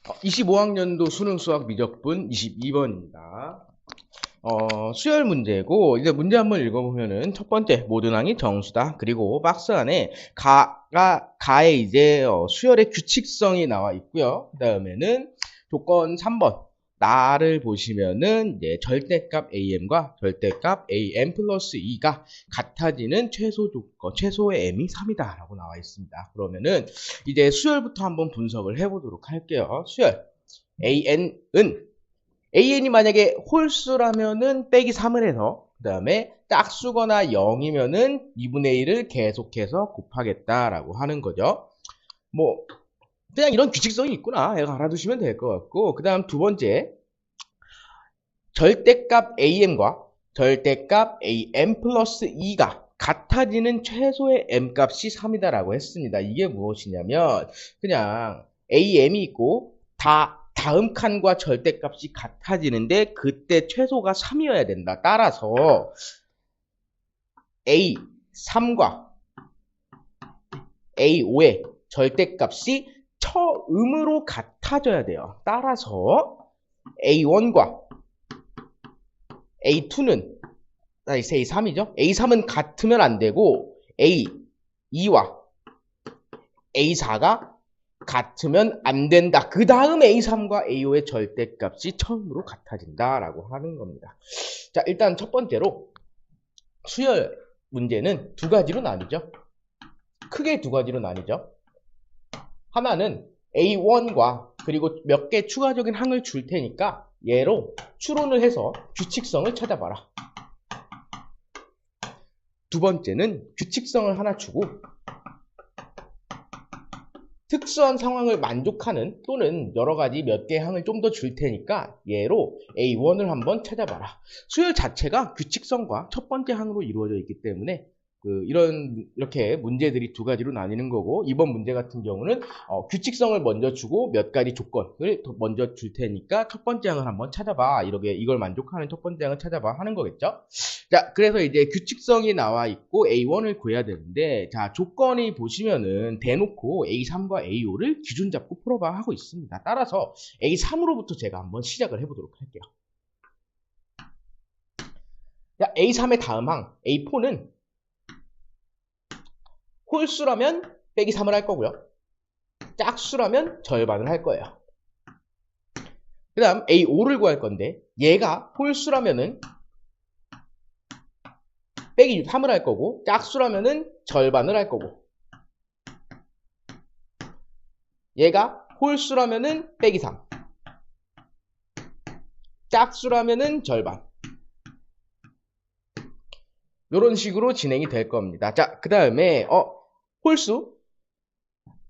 25학년도 수능 수학 미적분 22번입니다. 수열 문제고, 이제 문제 한번 읽어보면은, 첫 번째, 모든 항이 정수다. 그리고 박스 안에 가에 이제, 수열의 규칙성이 나와 있고요. 그 다음에는 조건 3번. 나를 보시면은, 이제 절대값 am과 절대값 am 플러스 2가 같아지는 최소 조건, 최소의 m이 3이다. 라고 나와 있습니다. 그러면은, 이제 수열부터 한번 분석을 해보도록 할게요. 수열. an이 만약에 홀수라면은 빼기 3을 해서 그 다음에 짝수거나 0이면은 2분의 1을 계속해서 곱하겠다라고 하는 거죠. 뭐 그냥 이런 규칙성이 있구나. 이거 알아두시면 될 것 같고, 그 다음 두 번째, 절대값 am과 절대값 am 플러스 2가 같아지는 최소의 m값이 3이다라고 했습니다. 이게 무엇이냐면 그냥 am이 있고 다음 칸과 절대값이 같아지는데 그때 최소가 3이어야 된다. 따라서 A3과 A5의 절대값이 처음으로 같아져야 돼요. 따라서 A1과 A2는 A3이죠. A3은 같으면 안 되고 A2와 A4가 같으면 안 된다. 그 다음 A3과 A5의 절대값이 처음으로 같아진다라고 하는 겁니다. 자, 일단 첫 번째로 수열 문제는 두 가지로 나뉘죠. 크게 두 가지로 나뉘죠. 하나는 A1과 그리고 몇 개 추가적인 항을 줄 테니까 얘로 추론을 해서 규칙성을 찾아봐라. 두 번째는 규칙성을 하나 주고 특수한 상황을 만족하는 또는 여러가지 몇 개의 항을 좀 더 줄 테니까 얘로 A1을 한번 찾아봐라. 수열 자체가 규칙성과 첫 번째 항으로 이루어져 있기 때문에 이렇게 문제들이 두 가지로 나뉘는 거고, 이번 문제 같은 경우는 규칙성을 먼저 주고 몇 가지 조건을 먼저 줄 테니까 첫 번째 항을 한번 찾아봐. 이걸 만족하는 첫 번째 항을 찾아봐 하는 거겠죠. 자, 그래서 이제 규칙성이 나와 있고 A1을 구해야 되는데, 자, 조건이 보시면은 대놓고 A3과 A5를 기준 잡고 풀어봐 하고 있습니다. 따라서 A3으로부터 제가 한번 시작을 해보도록 할게요. 자, A3의 다음 항 A4는 홀수라면 빼기 3을 할 거고요. 짝수라면 절반을 할 거예요. 그 다음 A5를 구할 건데, 얘가 홀수라면은 빼기 3을 할 거고, 짝수라면은 절반을 할 거고, 얘가 홀수라면은 빼기 3, 짝수라면은 절반. 이런 식으로 진행이 될 겁니다. 자, 그 다음에 홀수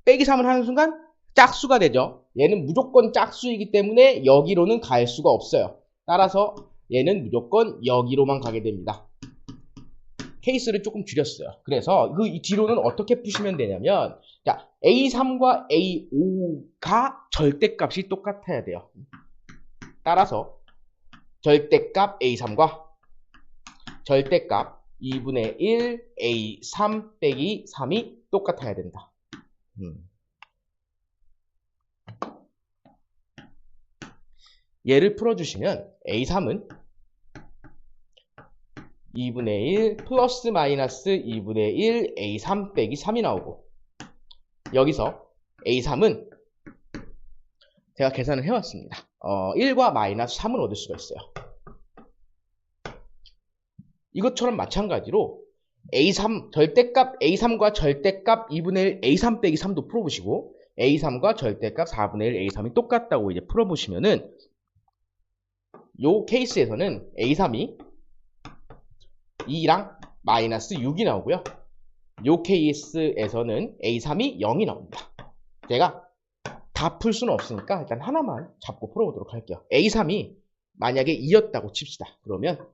빼기 3을 하는 순간 짝수가 되죠. 얘는 무조건 짝수이기 때문에 여기로는 갈 수가 없어요. 따라서 얘는 무조건 여기로만 가게 됩니다. 케이스를 조금 줄였어요. 그래서 그 뒤로는 어떻게 푸시면 되냐면, 자, A3과 A5가 절대값이 똑같아야 돼요. 따라서 절대값 A3과 절대값 2분의 1 A3 빼기 3이 똑같아야 된다. 얘를 풀어주시면 A3은 2분의 1 플러스 마이너스 2분의 1 A3 빼기 3이 나오고, 여기서 A3은 제가 계산을 해왔습니다. 1과 마이너스 3을 얻을 수가 있어요. 이것처럼 마찬가지로 절대값 A3과 절대값 2분의 1 A3 빼기 3도 풀어보시고, A3과 절대값 4분의 1 A3이 똑같다고 이제 풀어보시면은, 요 케이스에서는 A3이 2랑 마이너스 6이 나오고요. 요 케이스에서는 A3이 0이 나옵니다. 제가 다 풀 수는 없으니까 일단 하나만 잡고 풀어보도록 할게요. A3이 만약에 2였다고 칩시다. 그러면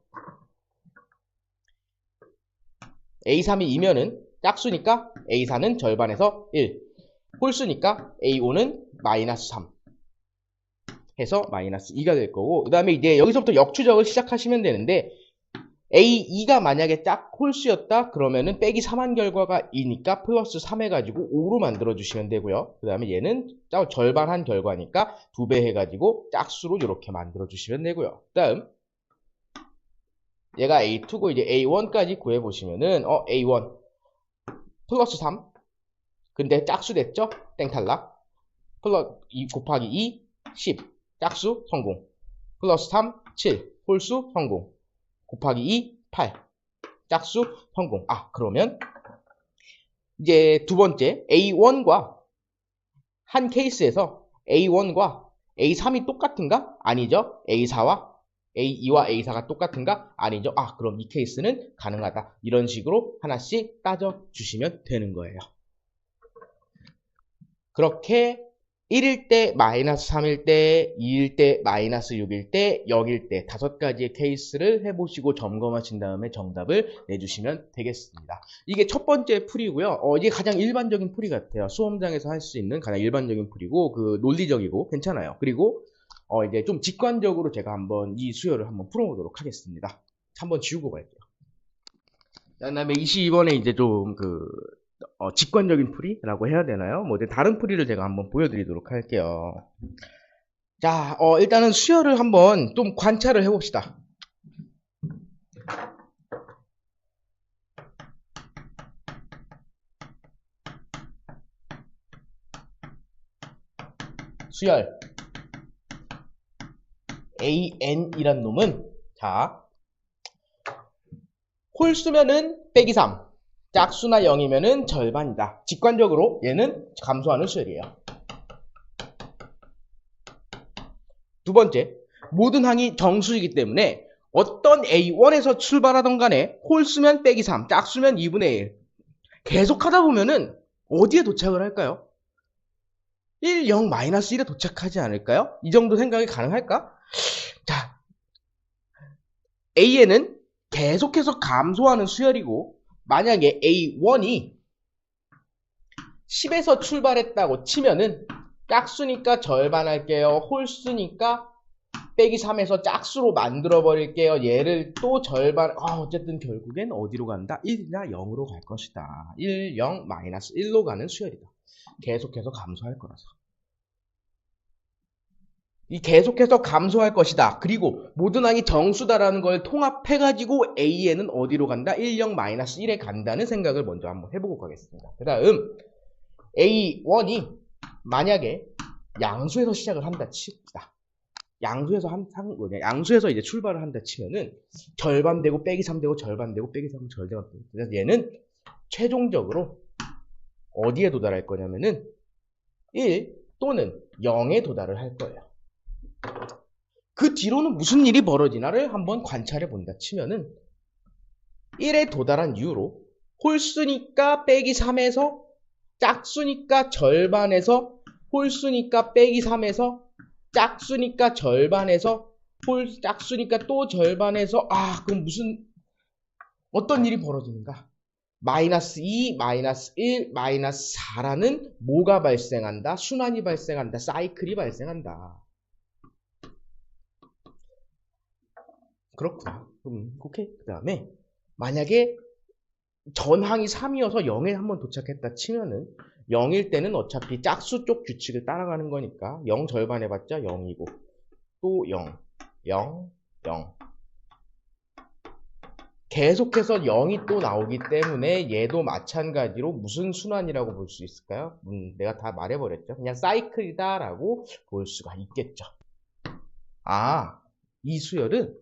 A3이 2면은 짝수니까 A4는 절반에서 1, 홀수니까 A5는 마이너스 3 해서 마이너스 2가 될 거고, 그 다음에 이제 여기서부터 역추적을 시작하시면 되는데, A2가 만약에 짝 홀수였다 그러면은 빼기 3한 결과가 2니까 플러스 3 해가지고 5로 만들어 주시면 되고요. 그 다음에 얘는 절반한 결과니까 2배 해가지고 짝수로 이렇게 만들어 주시면 되고요. 그 다음 얘가 A2고 이제 A1까지 구해보시면은 A1 플러스 3 근데 짝수 됐죠? 땡 탈락. 플러스 2 곱하기 2 10 짝수 성공. 플러스 3 7 홀수 성공. 곱하기 2 8 짝수 성공. 그러면 이제 두 번째 A1과 한 케이스에서 A1과 A3이 똑같은가? 아니죠. A4와 A2와 A4가 똑같은가? 아니죠. 그럼 이 케이스는 가능하다. 이런 식으로 하나씩 따져 주시면 되는 거예요. 그렇게 1일 때, 마이너스 3일 때, 2일 때, 마이너스 6일 때, 0일 때 5가지의 케이스를 해보시고 점검하신 다음에 정답을 내주시면 되겠습니다. 이게 첫 번째 풀이고요. 이게 가장 일반적인 풀이 같아요. 수험장에서 할 수 있는 가장 일반적인 풀이고 논리적이고 괜찮아요. 그리고 이제 좀 직관적으로 제가 한번 이 수요를 한번 풀어보도록 하겠습니다. 한번 지우고 갈게요. 그 다음에 22번에 이제 좀 직관적인 풀이라고 해야 되나요? 이제 다른 풀이를 제가 한번 보여드리도록 할게요. 자, 일단은 수열을 한번 좀 관찰을 해봅시다. 수열 AN이란 놈은 자 홀수면은 빼기 3 짝수나 0이면은 절반이다. 직관적으로 얘는 감소하는 수열이에요. 두 번째, 모든 항이 정수이기 때문에 어떤 A1에서 출발하던 간에 홀수면 빼기 3, 짝수면 2분의 1 계속 하다 보면은 어디에 도착을 할까요? 1, 0, 마이너스 1에 도착하지 않을까요? 이 정도 생각이 가능할까? 자, A에는 계속해서 감소하는 수열이고 만약에 A1이 10에서 출발했다고 치면은 짝수니까 절반 할게요. 홀수니까 빼기 3에서 짝수로 만들어 버릴게요. 얘를 또 절반 어쨌든 결국엔 어디로 간다? 1이나 0으로 갈 것이다. 1, 0, 마이너스 1로 가는 수열이다. 계속해서 감소할 거라서. 이 계속해서 감소할 것이다. 그리고 모든 항이 정수다라는 걸 통합해가지고 A에는 어디로 간다? 1, 0, 마이너스 1에 간다는 생각을 먼저 한번 해보고 가겠습니다. 그 다음 A1이 만약에 양수에서 시작을 한다 칩시다. 양수에서 이제 출발을 한다 치면은 절반 되고 빼기 3 되고 절반 되고 빼기 3 절반 되고 그래서 얘는 최종적으로 어디에 도달할 거냐면은 1 또는 0에 도달을 할 거예요. 그 뒤로는 무슨 일이 벌어지나를 한번 관찰해 본다 치면은 1에 도달한 이후로 홀수니까 빼기 3에서 짝수니까 절반에서 홀수니까 빼기 3에서 짝수니까 절반에서 짝수니까 또 절반에서 그럼 어떤 일이 벌어지는가? 마이너스 2, 마이너스 1, 마이너스 4라는 뭐가 발생한다? 순환이 발생한다. 사이클이 발생한다. 그렇구나. 오케이. 그 다음에 만약에 전항이 3이어서 0에 한번 도착했다 치면은 0일 때는 어차피 짝수 쪽 규칙을 따라가는 거니까 0 절반 해봤자 0이고 또 0, 0, 0 계속해서 0이 또 나오기 때문에 얘도 마찬가지로 무슨 순환이라고 볼 수 있을까요? 내가 다 말해버렸죠. 그냥 사이클이다 라고 볼 수가 있겠죠. 이 수열은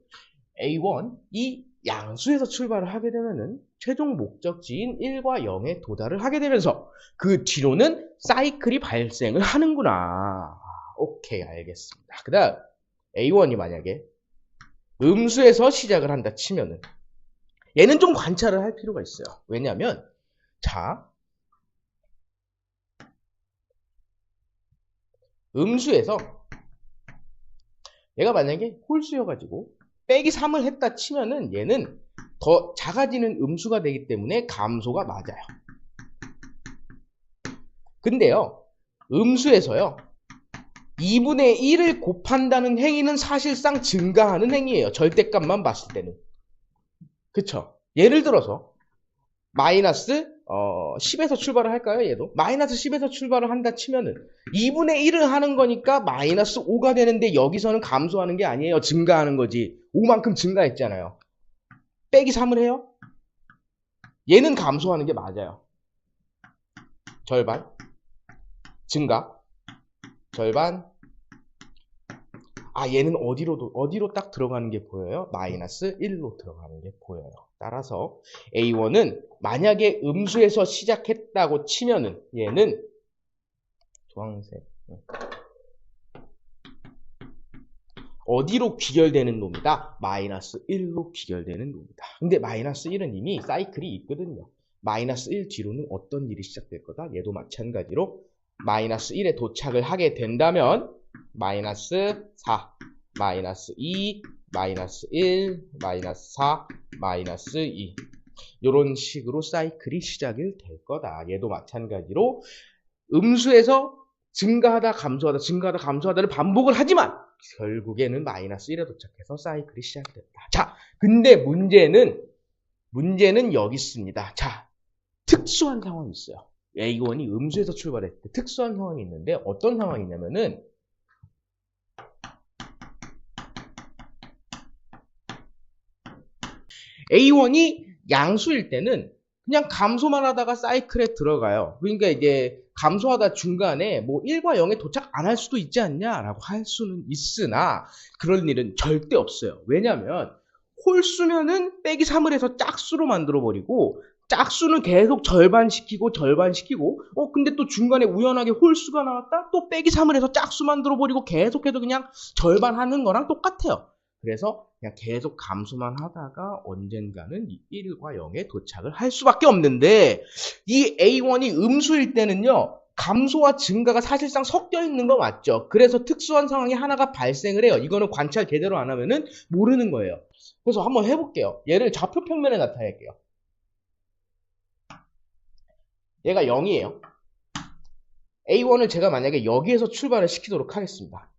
A1이 양수에서 출발을 하게 되면은 최종 목적지인 1과 0에 도달을 하게 되면서 그 뒤로는 사이클이 발생을 하는구나. 오케이, 알겠습니다. 그 다음 A1이 만약에 음수에서 시작을 한다 치면은 얘는 좀 관찰을 할 필요가 있어요. 왜냐하면 자 음수에서 얘가 만약에 홀수여가지고 빼기 3을 했다 치면은 얘는 더 작아지는 음수가 되기 때문에 감소가 맞아요. 근데요, 음수에서요, 2분의 1을 곱한다는 행위는 사실상 증가하는 행위예요. 절대값만 봤을 때는. 그쵸? 예를 들어서 마이너스 10에서 출발을 할까요? 얘도 마이너스 10에서 출발을 한다 치면은 2분의 1을 하는 거니까 마이너스 5가 되는데 여기서는 감소하는 게 아니에요. 증가하는 거지. 5만큼 증가했잖아요. 빼기 3을 해요. 얘는 감소하는 게 맞아요. 절반 증가 절반. 얘는 어디로 딱 들어가는 게 보여요? 마이너스 1로 들어가는 게 보여요. 따라서 A1은 만약에 음수에서 시작했다고 치면은 얘는 주황색 어디로 귀결되는 놈이다? 마이너스 1로 귀결되는 놈이다. 근데 마이너스 1은 이미 사이클이 있거든요. 마이너스 1 뒤로는 어떤 일이 시작될 거다? 얘도 마찬가지로 마이너스 1에 도착을 하게 된다면 마이너스 4, 마이너스 2, 마이너스 1, 마이너스 4, 마이너스 2 이런 식으로 사이클이 시작이 될 거다. 얘도 마찬가지로 음수에서 증가하다 감소하다 증가하다 감소하다를 반복을 하지만 결국에는 마이너스 1에 도착해서 사이클이 시작이 된다. 자, 근데 문제는 여기 있습니다. 자, 특수한 상황이 있어요. A1이 음수에서 출발했을 때 특수한 상황이 있는데 어떤 상황이냐면은 A1이 양수일 때는 그냥 감소만 하다가 사이클에 들어가요. 그러니까 이제 감소하다 중간에 뭐 1과 0에 도착 안 할 수도 있지 않냐라고 할 수는 있으나 그럴 일은 절대 없어요. 왜냐면 홀수면은 빼기 3을 해서 짝수로 만들어버리고 짝수는 계속 절반시키고 근데 또 중간에 우연하게 홀수가 나왔다? 또 빼기 3을 해서 짝수 만들어버리고 계속해서 그냥 절반하는 거랑 똑같아요. 그래서 그냥 계속 감소만 하다가 언젠가는 1과 0에 도착을 할 수밖에 없는데 이 A1이 음수일 때는요. 감소와 증가가 사실상 섞여 있는 거 맞죠? 그래서 특수한 상황이 하나가 발생을 해요. 이거는 관찰 제대로 안 하면은 모르는 거예요. 그래서 한번 해볼게요. 얘를 좌표 평면에 나타낼게요. 얘가 0이에요. A1을 제가 만약에 여기에서 출발을 시키도록 하겠습니다.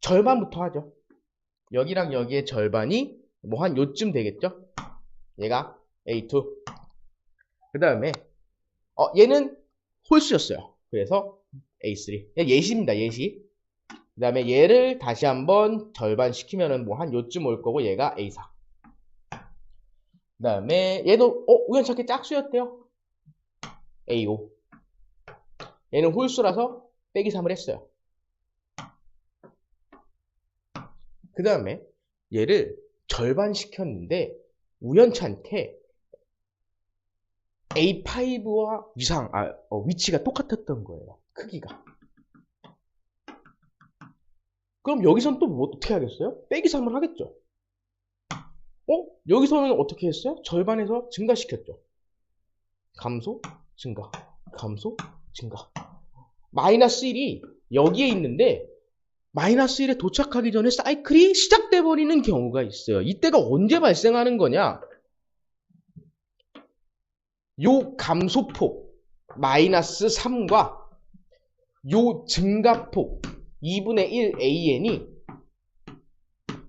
절반부터 하죠. 여기랑 여기의 절반이 뭐 한 요쯤 되겠죠? 얘가 A2. 그 다음에 얘는 홀수였어요. 그래서 A3. 예시입니다. 예시. 그 다음에 얘를 다시 한번 절반 시키면은 뭐 한 요쯤 올 거고 얘가 A4. 그 다음에 얘도 우연찮게 짝수였대요. A5. 얘는 홀수라서 빼기 3을 했어요. 그 다음에 얘를 절반 시켰는데 우연찮게 A5와 위치가 똑같았던 거예요. 크기가. 그럼 여기선 또 뭐 어떻게 하겠어요? 빼기 3을 하겠죠. 여기서는 어떻게 했어요? 절반에서 증가시켰죠. 감소, 증가, 감소, 증가. 마이너스 1이 여기에 있는데 마이너스 1에 도착하기 전에 사이클이 시작돼 버리는 경우가 있어요. 이때가 언제 발생하는 거냐? 요 감소폭 마이너스 3과 요 증가폭 2분의 1 AN이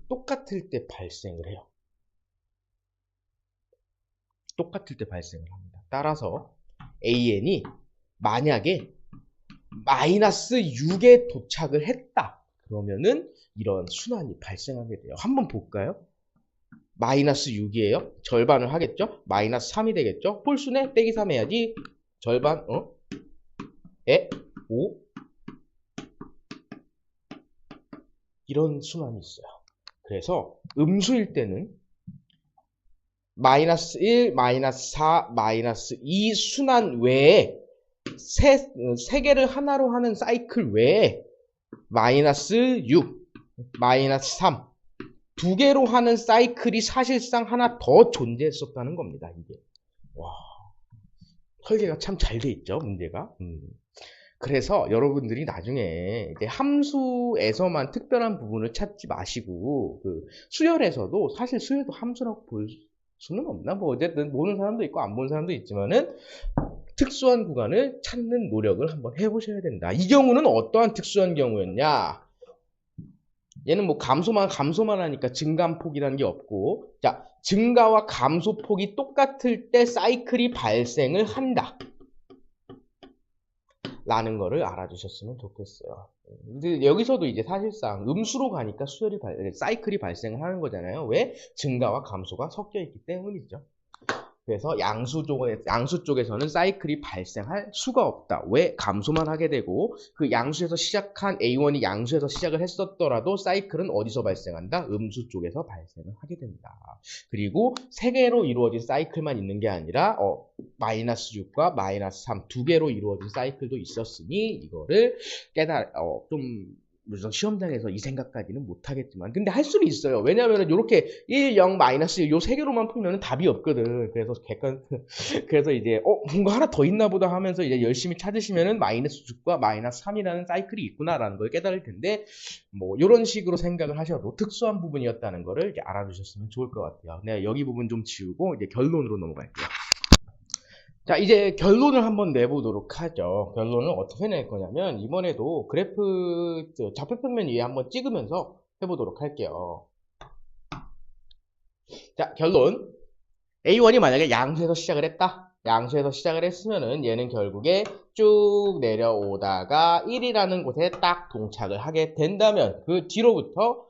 똑같을 때 발생을 해요. 똑같을 때 발생을 합니다. 따라서 AN이 만약에 마이너스 6에 도착을 했다. 그러면은 이런 순환이 발생하게 돼요. 한번 볼까요? 마이너스 6이에요. 절반을 하겠죠? 마이너스 3이 되겠죠? 홀수네? 빼기 3 해야지. 절반, 5. 이런 순환이 있어요. 그래서 음수일 때는 마이너스 1, 마이너스 4, 마이너스 2 순환 외에 세 개를 하나로 하는 사이클 외에 마이너스 6, 마이너스 3 두 개로 하는 사이클이 사실상 하나 더 존재했었다는 겁니다. 이게 와, 설계가 참 잘 돼 있죠, 문제가. 그래서 여러분들이 나중에 이제 함수에서만 특별한 부분을 찾지 마시고 수열에서도 사실 수열도 함수라고 볼 수는 없나? 뭐 어쨌든 보는 사람도 있고 안 보는 사람도 있지만은 특수한 구간을 찾는 노력을 한번 해보셔야 된다. 이 경우는 어떠한 특수한 경우였냐? 얘는 뭐 감소만 하니까 증감폭이라는 게 없고, 자, 증가와 감소폭이 똑같을 때 사이클이 발생을 한다 라는 거를 알아주셨으면 좋겠어요. 근데 여기서도 이제 사실상 음수로 가니까 사이클이 발생을 하는 거잖아요. 왜? 증가와 감소가 섞여 있기 때문이죠. 그래서 양수 쪽에서는 사이클이 발생할 수가 없다. 왜? 감소만 하게 되고, 그 양수에서 시작한 A1이 양수에서 시작을 했었더라도 사이클은 어디서 발생한다? 음수 쪽에서 발생을 하게 된다. 그리고 세 개로 이루어진 사이클만 있는 게 아니라 마이너스 6과 마이너스 3 두 개로 이루어진 사이클도 있었으니 이거를 좀 물론 시험장에서 이 생각까지는 못하겠지만 근데 할 수는 있어요. 왜냐하면 이렇게 1, 0, 마이너스 1 요 세 개로만 풀면 답이 없거든. 그래서 그래서 이제 뭔가 하나 더 있나 보다 하면서 이제 열심히 찾으시면은 마이너스 6과 마이너스 3이라는 사이클이 있구나라는 걸 깨달을 텐데 뭐 이런 식으로 생각을 하셔도 특수한 부분이었다는 거를 이제 알아두셨으면 좋을 것 같아요. 네, 여기 부분 좀 지우고 이제 결론으로 넘어갈게요. 자, 이제 결론을 한번 내보도록 하죠. 결론은 어떻게 낼 거냐면, 이번에도 그래프, 좌표평면 위에 한번 찍으면서 해보도록 할게요. 자, 결론. A1이 만약에 양수에서 시작을 했다. 양수에서 시작을 했으면은 얘는 결국에 쭉 내려오다가 1이라는 곳에 딱 동착을 하게 된다면, 그 뒤로부터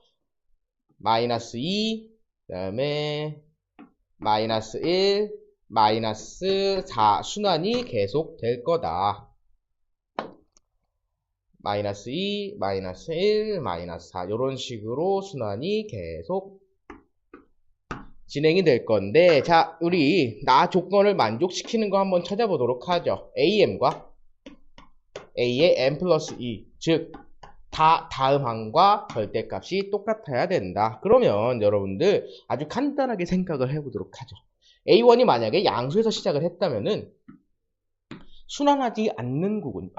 마이너스 2, 그 다음에 마이너스 1, 마이너스 4 순환이 계속 될 거다. 마이너스 2, 마이너스 1, 마이너스 4 이런 식으로 순환이 계속 진행이 될 건데 자 우리 나 조건을 만족시키는 거 한번 찾아보도록 하죠. AM과 A의 M 플러스 2 즉 다음 항과 절대값이 똑같아야 된다. 그러면 여러분들 아주 간단하게 생각을 해보도록 하죠. A1이 만약에 양수에서 시작을 했다면은 순환하지 않는 부분,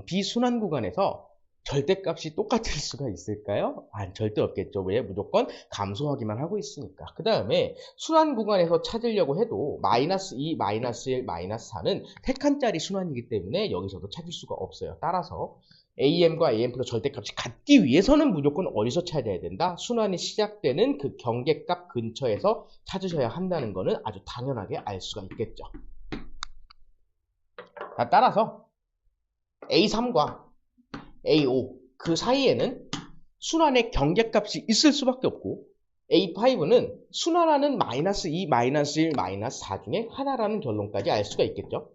비순환 구간에서 절대값이 똑같을 수가 있을까요? 절대 없겠죠. 왜? 무조건 감소하기만 하고 있으니까. 그 다음에 순환 구간에서 찾으려고 해도 마이너스 2, 마이너스 1, 마이너스 4는 3칸짜리 순환이기 때문에 여기서도 찾을 수가 없어요. 따라서 AM과 AM 플러스 절대값이 같기 위해서는 무조건 어디서 찾아야 된다? 순환이 시작되는 그 경계값 근처에서 찾으셔야 한다는 거는 아주 당연하게 알 수가 있겠죠. 따라서 A3과 A5 그 사이에는 순환의 경계값이 있을 수밖에 없고 A5는 순환하는 마이너스 2, 마이너스 1, 마이너스 4 중에 하나라는 결론까지 알 수가 있겠죠.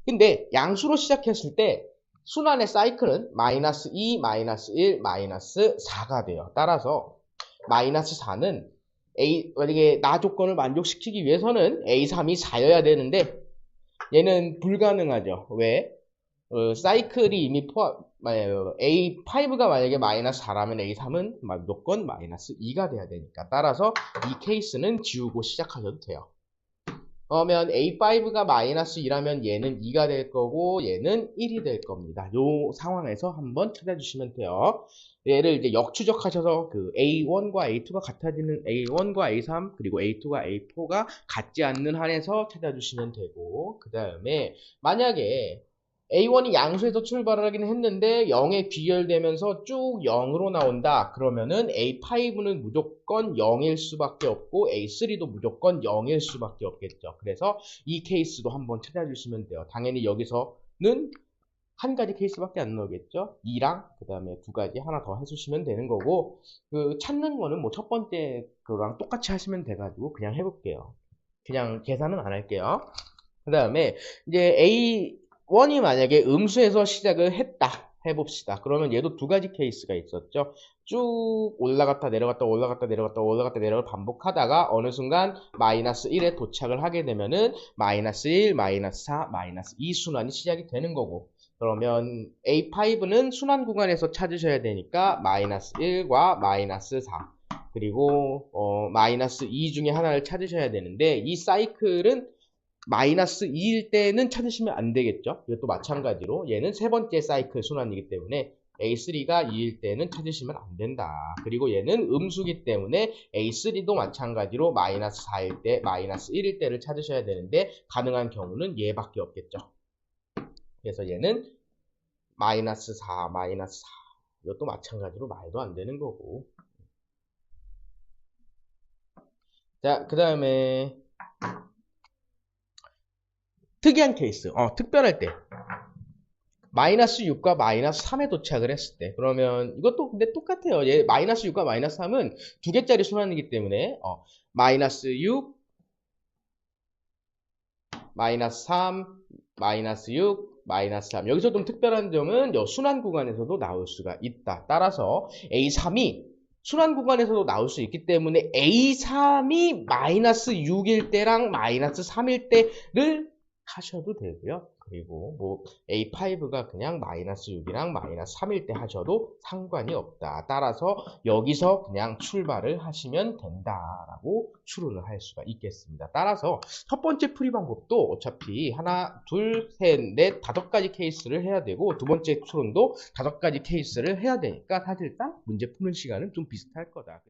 근데 양수로 시작했을 때 순환의 사이클은 마이너스 2, 마이너스 1, 마이너스 4가 돼요. 따라서 마이너스 4는 만약에 나 조건을 만족시키기 위해서는 A3이 4여야 되는데 얘는 불가능하죠. 왜? 사이클이 이미 A5가 만약에 마이너스 4라면 A3은 무조건 마이너스 2가 돼야 되니까. 따라서 이 케이스는 지우고 시작하셔도 돼요. 그러면 A5가 마이너스 2라면 얘는 2가 될 거고 얘는 1이 될 겁니다. 요 상황에서 한번 찾아주시면 돼요. 얘를 이제 역추적하셔서 그 A1과 A2가 같아지는 A1과 A3 그리고 A2과 A4가 같지 않는 한에서 찾아주시면 되고 그 다음에 만약에 A1이 양수에서 출발을 하긴 했는데 0에 귀결되면서 쭉 0으로 나온다. 그러면은 A5는 무조건 0일 수밖에 없고 A3도 무조건 0일 수밖에 없겠죠. 그래서 이 케이스도 한번 찾아주시면 돼요. 당연히 여기서는 한 가지 케이스밖에 안 나오겠죠. 2랑 그 다음에 두 가지 하나 더 해주시면 되는 거고 그 찾는 거는 뭐 첫 번째 그거랑 똑같이 하시면 돼가지고 그냥 해볼게요. 그냥 계산은 안 할게요. 그 다음에 이제 A1이 만약에 음수에서 시작을 했다 해봅시다. 그러면 얘도 두 가지 케이스가 있었죠. 쭉 올라갔다 내려갔다 올라갔다 내려갔다 올라갔다 내려갔다 반복하다가 어느 순간 마이너스 1에 도착을 하게 되면은 마이너스 1, 마이너스 4, 마이너스 2 순환이 시작이 되는 거고 그러면 A5는 순환 구간에서 찾으셔야 되니까 마이너스 1과 마이너스 4 그리고 마이너스 2 중에 하나를 찾으셔야 되는데 이 사이클은 마이너스 2일 때는 찾으시면 안 되겠죠. 이것도 마찬가지로 얘는 세 번째 사이클 순환이기 때문에 A3가 2일 때는 찾으시면 안 된다. 그리고 얘는 음수기 때문에 A3도 마찬가지로 마이너스 4일 때, 마이너스 1일 때를 찾으셔야 되는데 가능한 경우는 얘밖에 없겠죠. 그래서 얘는 마이너스 4, 마이너스 4 이것도 마찬가지로 말도 안 되는 거고. 자, 그 다음에 특이한 케이스, 특별할 때 마이너스 6과 마이너스 3에 도착을 했을 때 그러면 이것도 근데 똑같아요. 얘 마이너스 6과 마이너스 3은 두 개짜리 순환이기 때문에 마이너스 6, 마이너스 3, 마이너스 6, 마이너스 3 여기서 좀 특별한 점은 이 순환 구간에서도 나올 수가 있다. 따라서 A3이 순환 구간에서도 나올 수 있기 때문에 A3이 마이너스 6일 때랑 마이너스 3일 때를 하셔도 되고요. 그리고 뭐 A5가 그냥 마이너스 6이랑 마이너스 3일 때 하셔도 상관이 없다. 따라서 여기서 그냥 출발을 하시면 된다라고 추론을 할 수가 있겠습니다. 따라서 첫 번째 풀이 방법도 어차피 하나, 둘, 셋, 넷, 5가지 케이스를 해야 되고 두 번째 추론도 5가지 케이스를 해야 되니까 사실상 문제 푸는 시간은 좀 비슷할 거다.